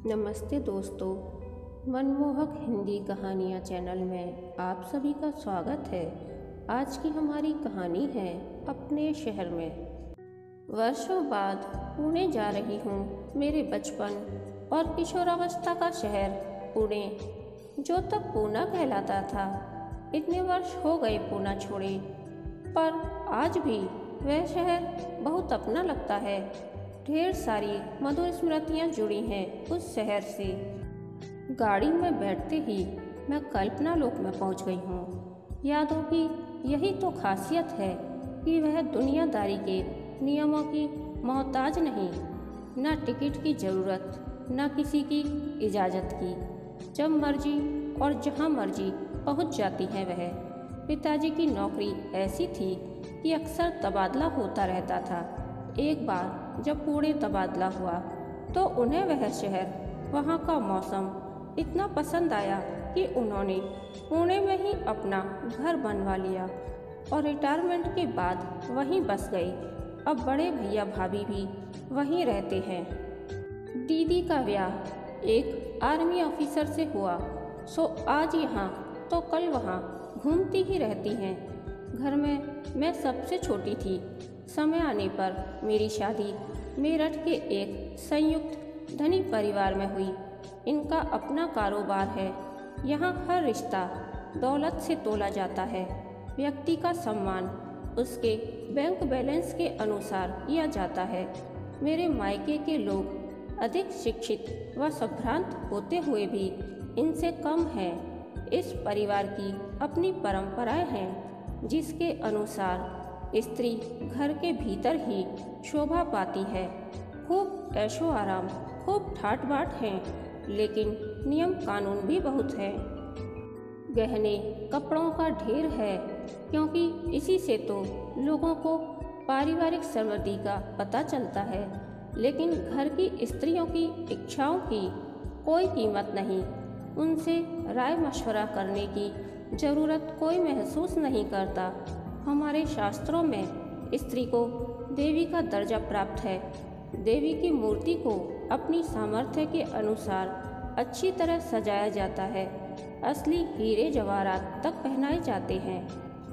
नमस्ते दोस्तों, मनमोहक हिंदी कहानियाँ चैनल में आप सभी का स्वागत है। आज की हमारी कहानी है अपने शहर में। वर्षों बाद पुणे जा रही हूँ, मेरे बचपन और किशोरावस्था का शहर पुणे, जो तब पूना कहलाता था। इतने वर्ष हो गए पूना छोड़े, पर आज भी वह शहर बहुत अपना लगता है। ढेर सारी मधुर स्मृतियाँ जुड़ी हैं उस शहर से। गाड़ी में बैठते ही मैं कल्पना लोक में पहुंच गई हूँ। यादों की यही तो खासियत है कि वह दुनियादारी के नियमों की मोहताज नहीं, न टिकट की ज़रूरत, न किसी की इजाज़त की। जब मर्जी और जहाँ मर्जी पहुँच जाती है वह। पिताजी की नौकरी ऐसी थी कि अक्सर तबादला होता रहता था। एक बार जब पुणे तबादला हुआ तो उन्हें वह शहर, वहाँ का मौसम इतना पसंद आया कि उन्होंने पुणे में ही अपना घर बनवा लिया और रिटायरमेंट के बाद वहीं बस गए। अब बड़े भैया भाभी भी वहीं रहते हैं। दीदी का ब्याह एक आर्मी ऑफिसर से हुआ, सो आज यहाँ तो कल वहाँ घूमती ही रहती हैं। घर में मैं सबसे छोटी थी। समय आने पर मेरी शादी मेरठ के एक संयुक्त धनी परिवार में हुई। इनका अपना कारोबार है। यहाँ हर रिश्ता दौलत से तोला जाता है। व्यक्ति का सम्मान उसके बैंक बैलेंस के अनुसार किया जाता है। मेरे मायके के लोग अधिक शिक्षित व संभ्रांत होते हुए भी इनसे कम हैं। इस परिवार की अपनी परंपराएं हैं, जिसके अनुसार स्त्री घर के भीतर ही शोभा पाती है। खूब ऐशो आराम, खूब ठाट बाट हैं, लेकिन नियम कानून भी बहुत हैं। गहने कपड़ों का ढेर है, क्योंकि इसी से तो लोगों को पारिवारिक समृद्धि का पता चलता है। लेकिन घर की स्त्रियों की इच्छाओं की कोई कीमत नहीं। उनसे राय मशवरा करने की ज़रूरत कोई महसूस नहीं करता। हमारे शास्त्रों में स्त्री को देवी का दर्जा प्राप्त है। देवी की मूर्ति को अपनी सामर्थ्य के अनुसार अच्छी तरह सजाया जाता है। असली हीरे जवाहरात तक पहनाए जाते हैं,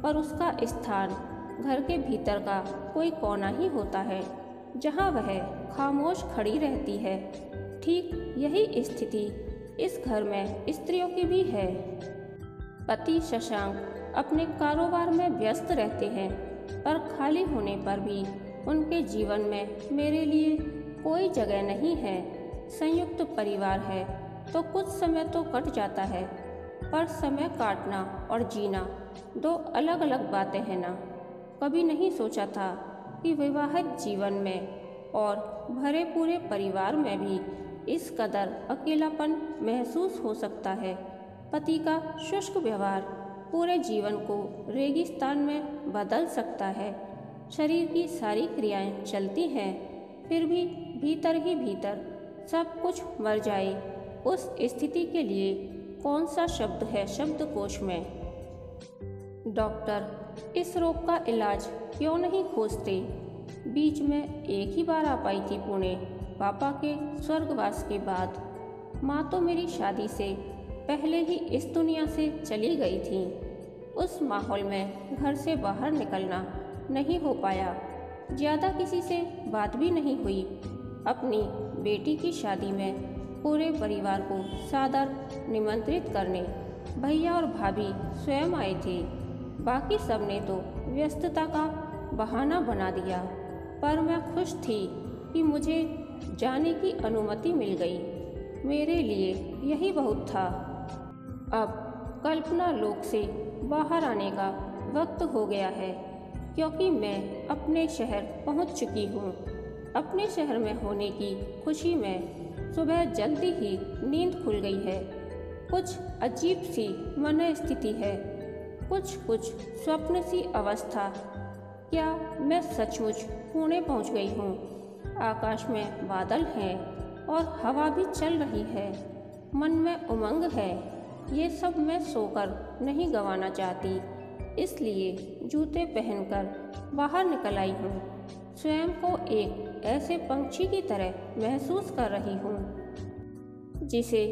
पर उसका स्थान घर के भीतर का कोई कोना ही होता है, जहाँ वह खामोश खड़ी रहती है। ठीक यही स्थिति इस घर में स्त्रियों की भी है। पति शशांक अपने कारोबार में व्यस्त रहते हैं, पर खाली होने पर भी उनके जीवन में मेरे लिए कोई जगह नहीं है। संयुक्त परिवार है तो कुछ समय तो कट जाता है, पर समय काटना और जीना दो अलग अलग बातें हैं ना। कभी नहीं सोचा था कि विवाहित जीवन में और भरे पूरे परिवार में भी इस कदर अकेलापन महसूस हो सकता है। पति का शुष्क व्यवहार पूरे जीवन को रेगिस्तान में बदल सकता है। शरीर की सारी क्रियाएं चलती हैं, फिर भी भीतर ही भीतर सब कुछ मर जाए। उस स्थिति के लिए कौन सा शब्द है शब्दकोश में? डॉक्टर इस रोग का इलाज क्यों नहीं खोजते? बीच में एक ही बार आ पाई थी पुणे, पापा के स्वर्गवास के बाद। माँ तो मेरी शादी से पहले ही इस दुनिया से चली गई थी। उस माहौल में घर से बाहर निकलना नहीं हो पाया। ज़्यादा किसी से बात भी नहीं हुई। अपनी बेटी की शादी में पूरे परिवार को सादर निमंत्रित करने भैया और भाभी स्वयं आए थे। बाकी सबने तो व्यस्तता का बहाना बना दिया, पर मैं खुश थी कि मुझे जाने की अनुमति मिल गई। मेरे लिए यही बहुत था। अब कल्पना लोक से बाहर आने का वक्त हो गया है, क्योंकि मैं अपने शहर पहुंच चुकी हूं। अपने शहर में होने की खुशी में सुबह जल्दी ही नींद खुल गई है। कुछ अजीब सी मन स्थिति है, कुछ स्वप्न सी अवस्था। क्या मैं सचमुच पुणे पहुंच गई हूं? आकाश में बादल हैं और हवा भी चल रही है। मन में उमंग है। ये सब मैं सोकर नहीं गंवाना चाहती, इसलिए जूते पहनकर बाहर निकल आई हूँ। स्वयं को एक ऐसे पंछी की तरह महसूस कर रही हूँ। जिसे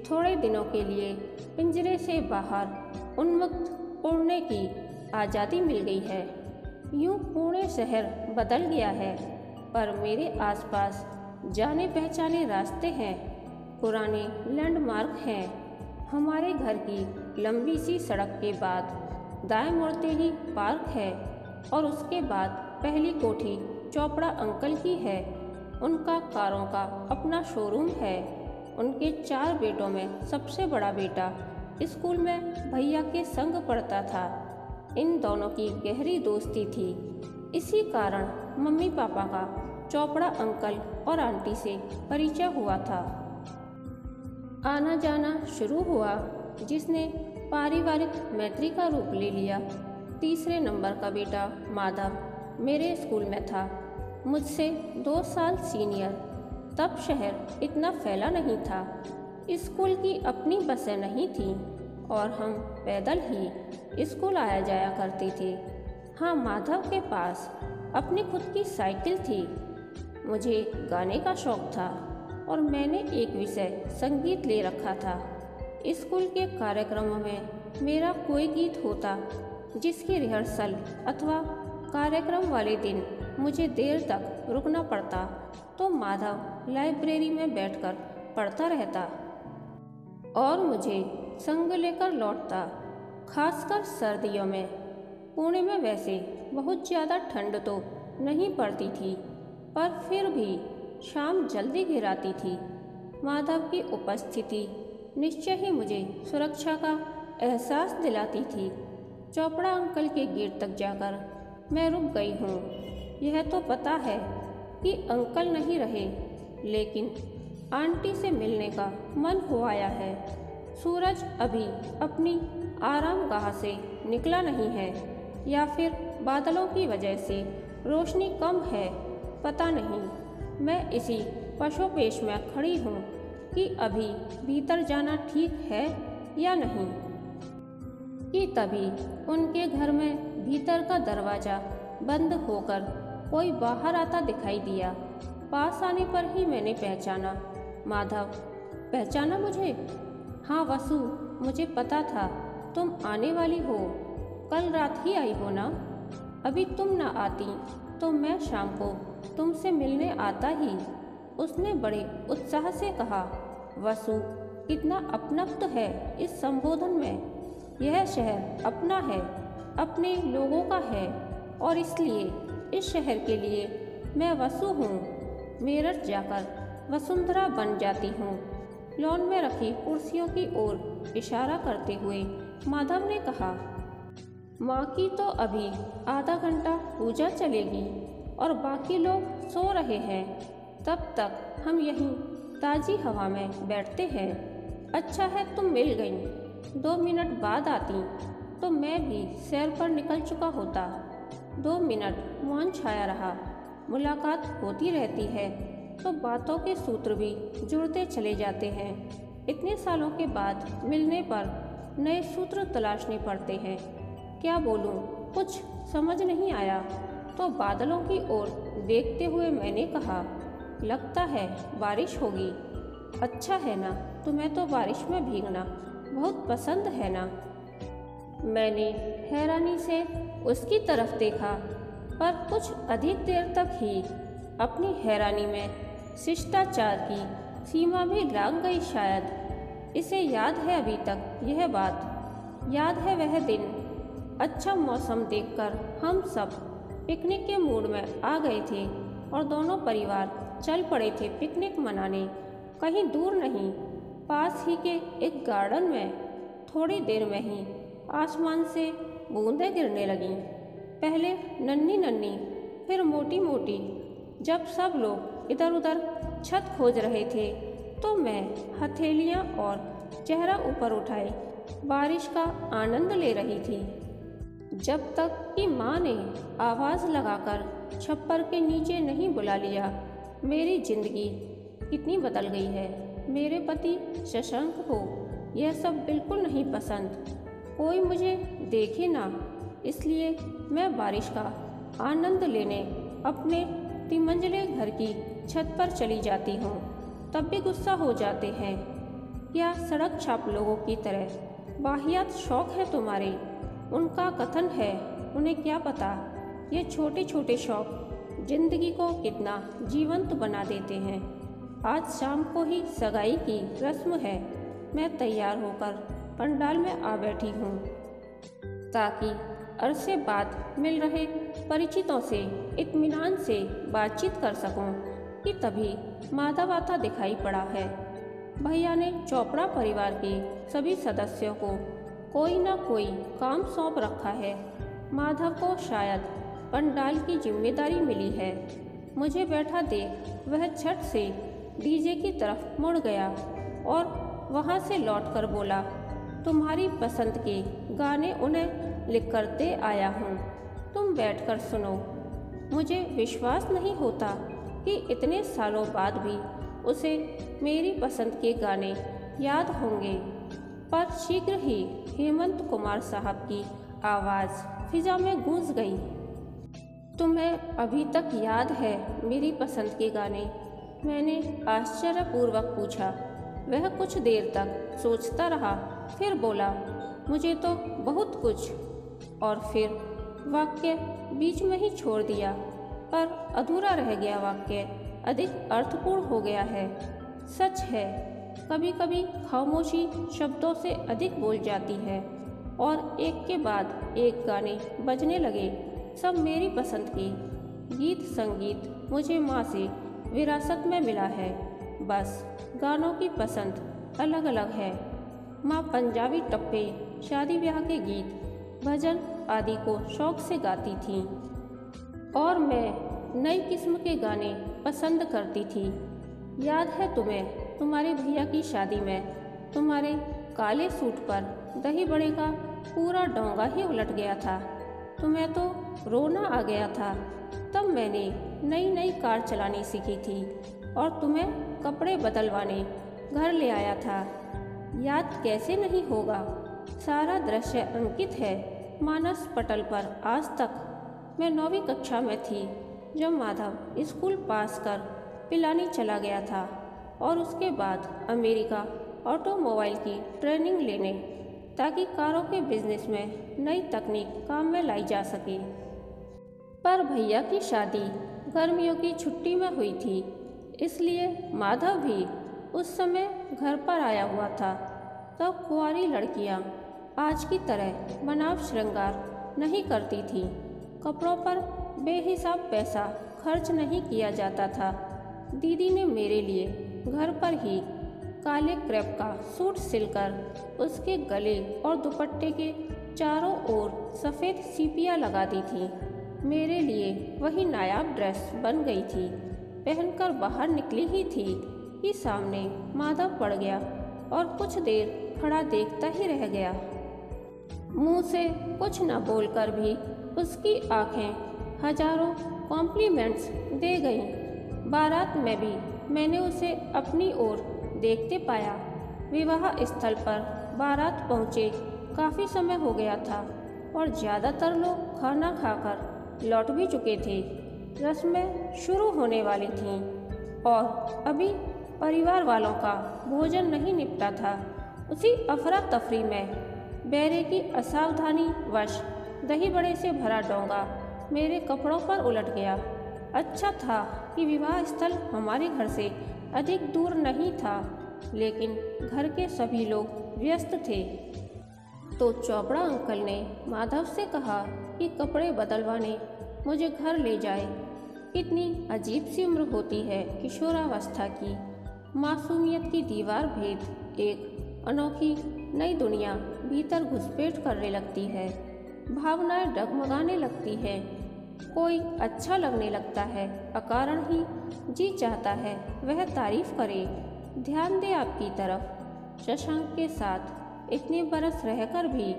थोड़े दिनों के लिए पिंजरे से बाहर उन्मुक्त उड़ने की आज़ादी मिल गई है। यूँ पुणे शहर बदल गया है, पर मेरे आसपास जाने पहचाने रास्ते हैं, पुराने लैंडमार्क हैं। हमारे घर की लंबी सी सड़क के बाद दाएं मुड़ते ही पार्क है और उसके बाद पहली कोठी चोपड़ा अंकल की है। उनका कारों का अपना शोरूम है। उनके 4 बेटों में सबसे बड़ा बेटा स्कूल में भैया के संग पढ़ता था। इन दोनों की गहरी दोस्ती थी। इसी कारण मम्मी पापा का चोपड़ा अंकल और आंटी से परिचय हुआ था। आना जाना शुरू हुआ, जिसने पारिवारिक मैत्री का रूप ले लिया। तीसरे नंबर का बेटा माधव मेरे स्कूल में था, मुझसे 2 साल सीनियर। तब शहर इतना फैला नहीं था, स्कूल की अपनी बसें नहीं थीं और हम पैदल ही स्कूल आया जाया करते थे। हाँ, माधव के पास अपनी खुद की साइकिल थी। मुझे गाने का शौक था और मैंने एक विषय संगीत ले रखा था। स्कूल के कार्यक्रमों में मेरा कोई गीत होता जिसकी रिहर्सल अथवा कार्यक्रम वाले दिन मुझे देर तक रुकना पड़ता, तो माधव लाइब्रेरी में बैठकर पढ़ता रहता और मुझे संग लेकर लौटता। खासकर सर्दियों में। पुणे में वैसे बहुत ज़्यादा ठंड तो नहीं पड़ती थी, पर फिर भी शाम जल्दी घिर आती थी। माधव की उपस्थिति निश्चय ही मुझे सुरक्षा का एहसास दिलाती थी। चोपड़ा अंकल के गेट तक जाकर मैं रुक गई हूँ। यह तो पता है कि अंकल नहीं रहे, लेकिन आंटी से मिलने का मन हो आया है। सूरज अभी अपनी आरामगाह से निकला नहीं है, या फिर बादलों की वजह से रोशनी कम है, पता नहीं। मैं इसी पशोपेश में खड़ी हूँ कि अभी भीतर जाना ठीक है या नहीं, कि तभी उनके घर में भीतर का दरवाज़ा बंद होकर कोई बाहर आता दिखाई दिया। पास आने पर ही मैंने पहचाना माधव। पहचाना मुझे? हाँ वसु, मुझे पता था तुम आने वाली हो। कल रात ही आई हो ना? अभी तुम ना आती तो मैं शाम को तुमसे मिलने आता ही, उसने बड़े उत्साह से कहा। वसु, कितना अपनत्व है इस संबोधन में। यह शहर अपना है, अपने लोगों का है, और इसलिए इस शहर के लिए मैं वसु हूँ। मेरठ जाकर वसुंधरा बन जाती हूँ। लॉन में रखी कुर्सियों की ओर इशारा करते हुए माधव ने कहा। माँ की तो अभी आधा घंटा पूजा चलेगी और बाकी लोग सो रहे हैं। तब तक हम यहीं ताज़ी हवा में बैठते हैं। अच्छा है तुम मिल गई। 2 मिनट बाद आती तो मैं भी सैर पर निकल चुका होता। 2 मिनट मौन छाया रहा। मुलाकात होती रहती है तो बातों के सूत्र भी जुड़ते चले जाते हैं। इतने सालों के बाद मिलने पर नए सूत्र तलाशने पड़ते हैं। क्या बोलूं, कुछ समझ नहीं आया तो बादलों की ओर देखते हुए मैंने कहा, लगता है बारिश होगी। अच्छा है ना, तुम्हें तो बारिश में भीगना बहुत पसंद है ना? मैंने हैरानी से उसकी तरफ देखा, पर कुछ अधिक देर तक ही अपनी हैरानी में शिष्टाचार की सीमा भी लांघ गई शायद। इसे याद है अभी तक यह बात। याद है वह दिन। अच्छा मौसम देखकर हम सब पिकनिक के मूड में आ गए थे और दोनों परिवार चल पड़े थे पिकनिक मनाने। कहीं दूर नहीं, पास ही के एक गार्डन में। थोड़ी देर में ही आसमान से बूंदें गिरने लगीं। पहले नन्ही नन्ही, फिर मोटी मोटी। जब सब लोग इधर उधर छत खोज रहे थे तो मैं हथेलियाँ और चेहरा ऊपर उठाए बारिश का आनंद ले रही थी। जब तक कि माँ ने आवाज़ लगाकर छप्पर के नीचे नहीं बुला लिया। मेरी जिंदगी कितनी बदल गई है। मेरे पति शशांक को यह सब बिल्कुल नहीं पसंद। कोई मुझे देखे ना, इसलिए मैं बारिश का आनंद लेने अपने 3 मंजिले घर की छत पर चली जाती हूँ। तब भी गुस्सा हो जाते हैं या सड़क छाप लोगों की तरह वाहियात शौक है तुम्हारे। उनका कथन है, उन्हें क्या पता ये छोटे छोटे शौक जिंदगी को कितना जीवंत बना देते हैं। आज शाम को ही सगाई की रस्म है। मैं तैयार होकर पंडाल में आ बैठी हूँ ताकि अरसे बाद मिल रहे परिचितों से इत्मीनान से बातचीत कर सकूं कि तभी माधव आता दिखाई पड़ा है। भैया ने चोपड़ा परिवार के सभी सदस्यों को कोई ना कोई काम सौंप रखा है। माधव को शायद पंडाल की जिम्मेदारी मिली है। मुझे बैठा देख वह झट से डीजे की तरफ मुड़ गया और वहां से लौटकर बोला, तुम्हारी पसंद के गाने उन्हें लिख कर दे आया हूँ, तुम बैठकर सुनो। मुझे विश्वास नहीं होता कि इतने सालों बाद भी उसे मेरी पसंद के गाने याद होंगे। पर शीघ्र ही हेमंत कुमार साहब की आवाज़ फिजा में गूंज गई, तुम्हें अभी तक याद है मेरी पसंद के गाने? मैंने आश्चर्यपूर्वक पूछा। वह कुछ देर तक सोचता रहा, फिर बोला, मुझे तो बहुत कुछ। और फिर वाक्य बीच में ही छोड़ दिया। पर अधूरा रह गया वाक्य अधिक अर्थपूर्ण हो गया है। सच है, कभी कभी खामोशी शब्दों से अधिक बोल जाती है। और एक के बाद एक गाने बजने लगे, सब मेरी पसंद के गीत संगीत मुझे माँ से विरासत में मिला है। बस गानों की पसंद अलग अलग है। माँ पंजाबी टप्पे, शादी ब्याह के गीत, भजन आदि को शौक से गाती थीं और मैं नई किस्म के गाने पसंद करती थी। याद है तुम्हें तुम्हारे भैया की शादी में तुम्हारे काले सूट पर दही बड़े का पूरा डोंगा ही उलट गया था। तुम्हें तो रोना आ गया था। तब मैंने नई नई कार चलानी सीखी थी और तुम्हें कपड़े बदलवाने घर ले आया था। याद कैसे नहीं होगा? सारा दृश्य अंकित है मानस पटल पर आज तक। मैं 9वीं कक्षा में थी जब माधव स्कूल पास कर पिलानी चला गया था और उसके बाद अमेरिका ऑटोमोबाइल की ट्रेनिंग लेने, ताकि कारों के बिजनेस में नई तकनीक काम में लाई जा सके। पर भैया की शादी गर्मियों की छुट्टी में हुई थी, इसलिए माधव भी उस समय घर पर आया हुआ था। तो कुंवारी लड़कियां आज की तरह बनाव श्रृंगार नहीं करती थीं। कपड़ों पर बेहिसाब पैसा खर्च नहीं किया जाता था। दीदी ने मेरे लिए घर पर ही काले क्रेप का सूट सिलकर उसके गले और दुपट्टे के चारों ओर सफ़ेद सीपियाँ लगा दी थी। मेरे लिए वही नायाब ड्रेस बन गई थी। पहनकर बाहर निकली ही थी कि सामने माधव पड़ गया और कुछ देर खड़ा देखता ही रह गया। मुंह से कुछ न बोलकर भी उसकी आंखें हजारों कॉम्प्लीमेंट्स दे गईं। बारात में भी मैंने उसे अपनी ओर देखते पाया। विवाह स्थल पर बारात पहुँचे काफ़ी समय हो गया था और ज़्यादातर लोग खाना खाकर लौट भी चुके थे। रस्में शुरू होने वाली थीं और अभी परिवार वालों का भोजन नहीं निपटा था। उसी अफरा तफरी में बैरे की असावधानी वश दही बड़े से भरा डोंगा मेरे कपड़ों पर उलट गया। अच्छा था कि विवाह स्थल हमारे घर से अधिक दूर नहीं था, लेकिन घर के सभी लोग व्यस्त थे। तो चोपड़ा अंकल ने माधव से कहा कि कपड़े बदलवाने मुझे घर ले जाए। कितनी अजीब सी उम्र होती है किशोरावस्था की। मासूमियत की दीवार भेद एक अनोखी नई दुनिया भीतर घुसपैठ करने लगती है। भावनाएं डगमगाने लगती हैं। कोई अच्छा लगने लगता है, अकारण ही जी चाहता है वह तारीफ करे। ध्यान दे आपकी तरफ। शशांक के साथ इतने बरस रहकर भी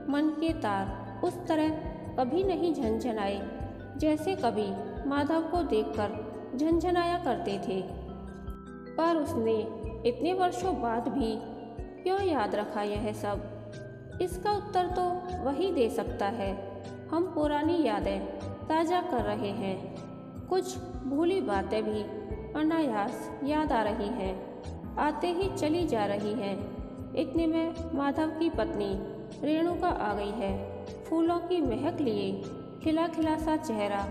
मन के तार उस तरह कभी नहीं झनझनाए जैसे कभी माधव को देखकर झनझनाया करते थे। पर उसने इतने वर्षों बाद भी क्यों याद रखा यह सब? इसका उत्तर तो वही दे सकता है। हम पुरानी यादें ताज़ा कर रहे हैं। कुछ भूली बातें भी अनायास याद आ रही हैं। आते ही चली जा रही है। इतने में माधव की पत्नी रेणुका आ गई है, फूलों की महक लिए खिला खिला सा चेहरा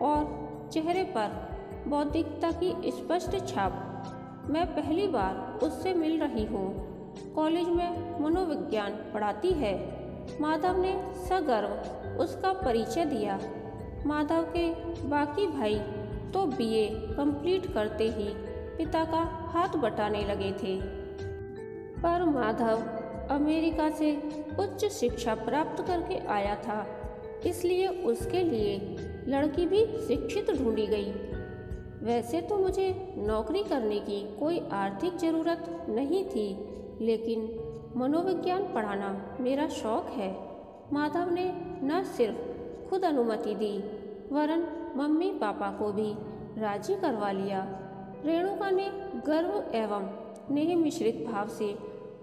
और चेहरे पर बौद्धिकता की स्पष्ट छाप। मैं पहली बार उससे मिल रही हूँ। कॉलेज में मनोविज्ञान पढ़ाती है। माधव ने सगर्व उसका परिचय दिया। माधव के बाकी भाई तो बीए कंप्लीट करते ही पिता का हाथ बटाने लगे थे, पर माधव अमेरिका से उच्च शिक्षा प्राप्त करके आया था, इसलिए उसके लिए लड़की भी शिक्षित ढूंढी गई। वैसे तो मुझे नौकरी करने की कोई आर्थिक ज़रूरत नहीं थी, लेकिन मनोविज्ञान पढ़ाना मेरा शौक है। माधव ने न सिर्फ खुद अनुमति दी, वरन मम्मी पापा को भी राजी करवा लिया। रेणुका ने गर्व एवं स्नेह मिश्रित भाव से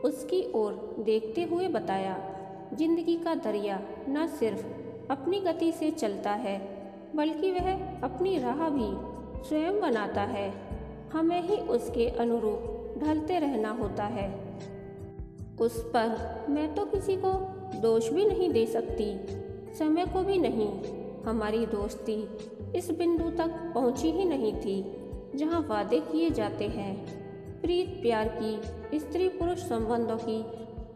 उसकी ओर देखते हुए बताया, जिंदगी का दरिया न सिर्फ अपनी गति से चलता है, बल्कि वह अपनी राह भी स्वयं बनाता है। हमें ही उसके अनुरूप ढलते रहना होता है। उस पर मैं तो किसी को दोष भी नहीं दे सकती, समय को भी नहीं। हमारी दोस्ती इस बिंदु तक पहुंची ही नहीं थी जहां वादे किए जाते हैं। प्रीत प्यार की, स्त्री पुरुष संबंधों की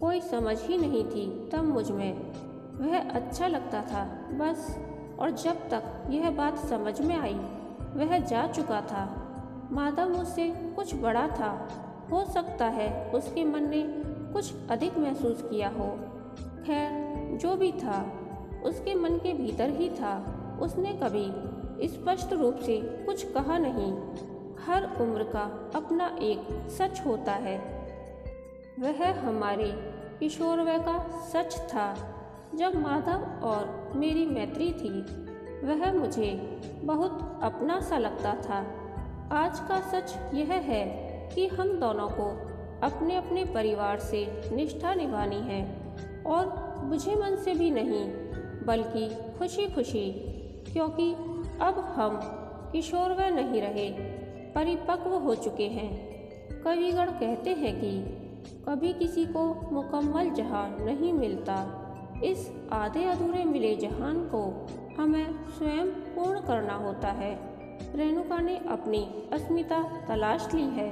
कोई समझ ही नहीं थी तब मुझ में। वह अच्छा लगता था बस, और जब तक यह बात समझ में आई वह जा चुका था। माधव मुझसे कुछ बड़ा था, हो सकता है उसके मन ने कुछ अधिक महसूस किया हो। खैर जो भी था उसके मन के भीतर ही था। उसने कभी स्पष्ट रूप से कुछ कहा नहीं। हर उम्र का अपना एक सच होता है। वह हमारे किशोरवय का सच था। जब माधव और मेरी मैत्री थी वह मुझे बहुत अपना सा लगता था। आज का सच यह है कि हम दोनों को अपने अपने परिवार से निष्ठा निभानी है, और बुझे मन से भी नहीं बल्कि खुशी खुशी, क्योंकि अब हम किशोरवय नहीं रहे, परिपक्व हो चुके हैं। कविगण कहते हैं कि कभी किसी को मुकम्मल जहान नहीं मिलता, इस आधे अधूरे मिले जहान को हमें स्वयं पूर्ण करना होता है। रेणुका ने अपनी अस्मिता तलाश ली है।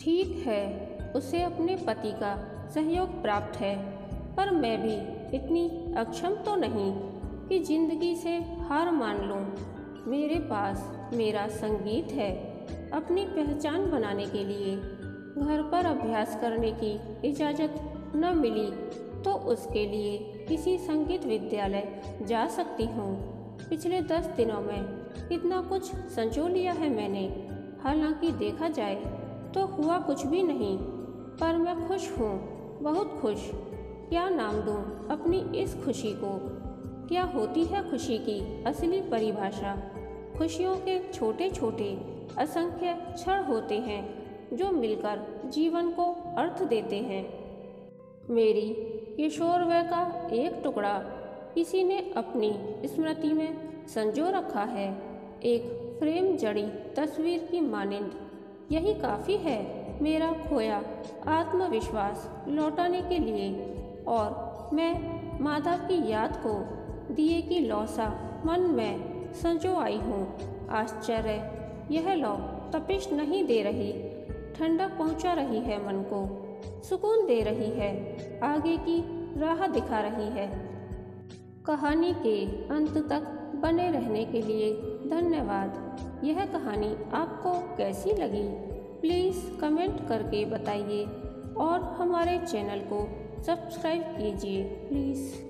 ठीक है, उसे अपने पति का सहयोग प्राप्त है, पर मैं भी इतनी अक्षम तो नहीं कि जिंदगी से हार मान लूं। मेरे पास मेरा संगीत है। अपनी पहचान बनाने के लिए घर पर अभ्यास करने की इजाज़त न मिली तो उसके लिए किसी संगीत विद्यालय जा सकती हूँ। पिछले 10 दिनों में इतना कुछ संजो लिया है मैंने। हालांकि देखा जाए तो हुआ कुछ भी नहीं, पर मैं खुश हूँ, बहुत खुश। क्या नाम दूँ अपनी इस खुशी को? क्या होती है खुशी की असली परिभाषा? खुशियों के छोटे छोटे असंख्य क्षण होते हैं जो मिलकर जीवन को अर्थ देते हैं। मेरी किशोरवय का एक टुकड़ा किसी ने अपनी स्मृति में संजो रखा है, एक फ्रेम जड़ी तस्वीर की मानिंद। यही काफ़ी है मेरा खोया आत्मविश्वास लौटाने के लिए, और मैं माधव की याद को दिए की लौसा मन में संजो आई हूँ। आश्चर्य, यह लौ तपिश नहीं दे रही, ठंडक पहुँचा रही है मन को, सुकून दे रही है, आगे की राह दिखा रही है। कहानी के अंत तक बने रहने के लिए धन्यवाद। यह कहानी आपको कैसी लगी प्लीज़ कमेंट करके बताइए, और हमारे चैनल को सब्सक्राइब कीजिए प्लीज़।